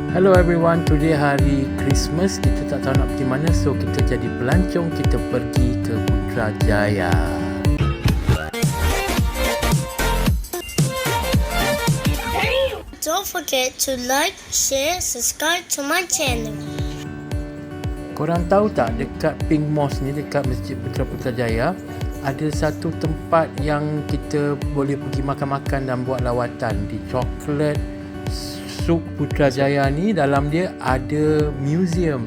Hello everyone, today hari Christmas, kita tak tahu nak pergi mana, so kita jadi pelancong, kita pergi ke Putrajaya. Don't forget to like, share, subscribe to my channel. Korang tahu tak, dekat Pink Mosque ni, dekat Masjid Putrajaya, ada satu tempat yang kita boleh pergi makan-makan dan buat lawatan. Di Coklat Souk Putrajaya ni, dalam dia ada museum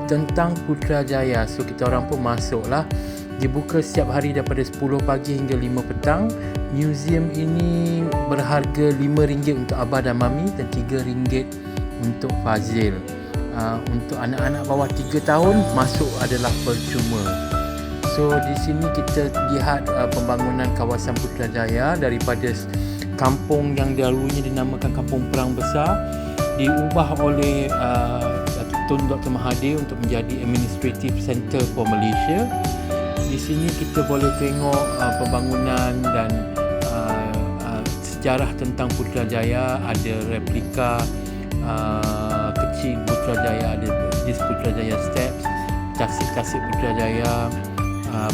tentang Putrajaya. So kita orang pun masuk lah. Dia buka setiap hari daripada 10 pagi hingga 5 petang. Museum ini berharga RM5 untuk Abah dan Mami dan RM3 untuk Fazil. Untuk anak-anak bawah 3 tahun masuk adalah percuma. So di sini kita lihat pembangunan kawasan Putrajaya daripada kampung yang dahulunya dinamakan Kampung Perang Besar, diubah oleh Datuk Tun Dr. Mahathir untuk menjadi Administrative Centre for Malaysia. Di sini kita boleh tengok pembangunan dan sejarah tentang Putrajaya. Ada replika kecil Putrajaya, ada Putrajaya Steps, tasik-tasik Putrajaya,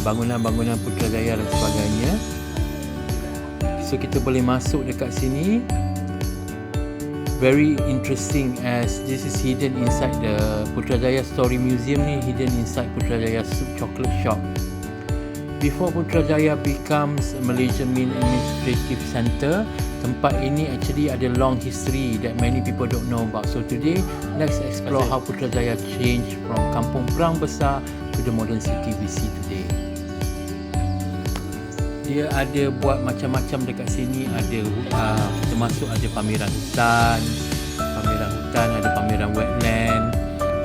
bangunan-bangunan Putrajaya dan sebagainya. So kita boleh masuk dekat sini. Very interesting as this is hidden inside the Putrajaya Story Museum ni, hidden inside Putrajaya Chocolate Shop. Before Putrajaya becomes a Malaysian Main Administrative Centre, tempat ini actually ada long history that many people don't know about. So today, let's explore how Putrajaya changed from Kampung Perang Besar to the modern city we see today. Dia ada buat macam-macam dekat sini. Ada kita masuk, ada pameran hutan, ada pameran wetland.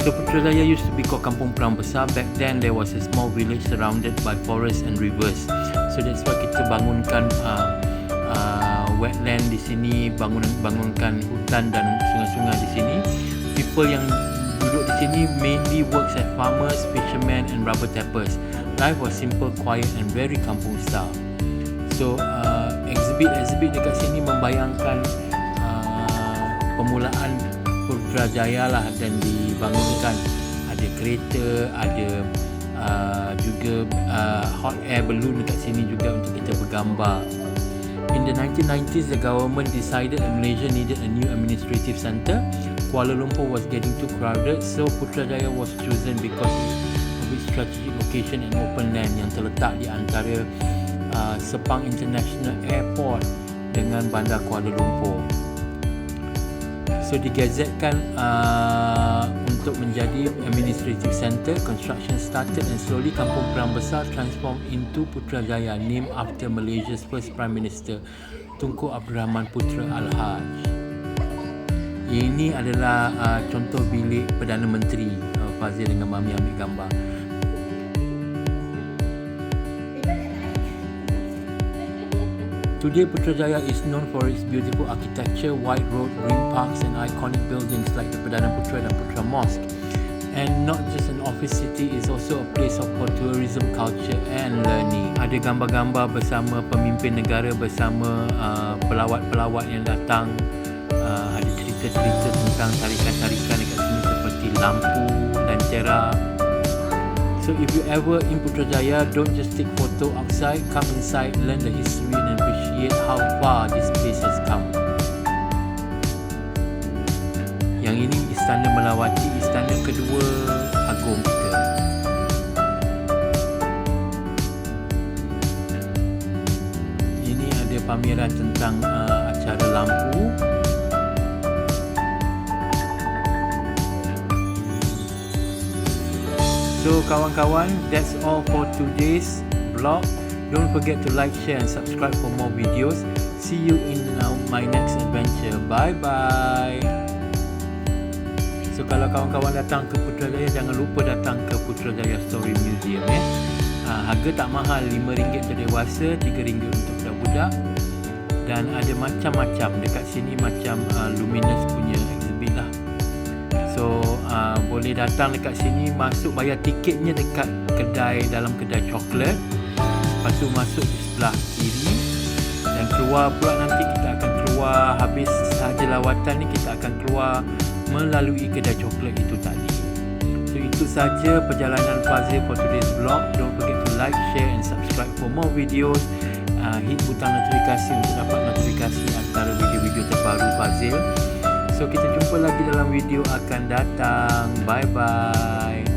So Putrajaya used to be called Kampung Perang Besar. Back then there was a small village surrounded by forests and rivers. So that's why kita bangunkan wetland di sini, bangunkan hutan dan sungai-sungai di sini. People yang duduk di sini mainly works as farmers, fishermen and rubber tappers. Life was simple, quiet and very kampung style. So exhibit dekat sini membayangkan permulaan Putrajaya lah, dan dibangunkan. Ada kereta, ada juga hot air balloon dekat sini juga untuk kita bergambar. In the 1990s, the government decided that Malaysia needed a new administrative centre. Kuala Lumpur was getting too crowded, so Putrajaya was chosen because of its strategic location and open land yang terletak di antara Sepang International Airport dengan Bandar Kuala Lumpur. So digazetkan untuk menjadi administrative centre. Construction started and slowly Kampung Perang Besar transformed into Putrajaya, named after Malaysia's first Prime Minister Tunku Abdul Rahman Putra Al-Haj. Ini adalah contoh bilik Perdana Menteri. Fazil dengan Mami ambil gambar. Today, Putrajaya is known for its beautiful architecture, wide road, green parks and iconic buildings like the Perdana Putra dan Putra Mosque. And not just an office city, it's also a place for tourism, culture and learning. Ada gambar-gambar bersama pemimpin negara, bersama pelawat-pelawat yang datang. Ada cerita-cerita tentang tarikan-tarikan dekat sini seperti lampu dan tera. So if you ever in Putrajaya, don't just take photo outside, come inside, learn the history and appreciate how far this place has come. Yang ini Istana Melawati, istana kedua agung kita. Ini ada pameran tentang acara lampu. So kawan-kawan, that's all for today's vlog. Don't forget to like, share and subscribe for more videos. See you in my next adventure. Bye bye. So kalau kawan-kawan datang ke Putrajaya, jangan lupa datang ke Putrajaya Story Museum ya. Harga tak mahal, RM5 untuk dewasa, RM3 untuk budak-budak. Dan ada macam-macam dekat sini, macam Luminous punya exhibit lah. So boleh datang dekat sini, masuk bayar tiketnya dekat kedai, dalam kedai coklat. Lepas tu masuk di sebelah kiri dan keluar pula. Nanti kita akan keluar, habis sahaja lawatan ni kita akan keluar melalui kedai coklat itu tadi. So itu saja perjalanan Fazil for today's vlog. Don't forget to like, share and subscribe for more videos. Hit butang notifikasi untuk dapat notifikasi antara video-video terbaru Fazil. So kita jumpa lagi dalam video akan datang. Bye bye.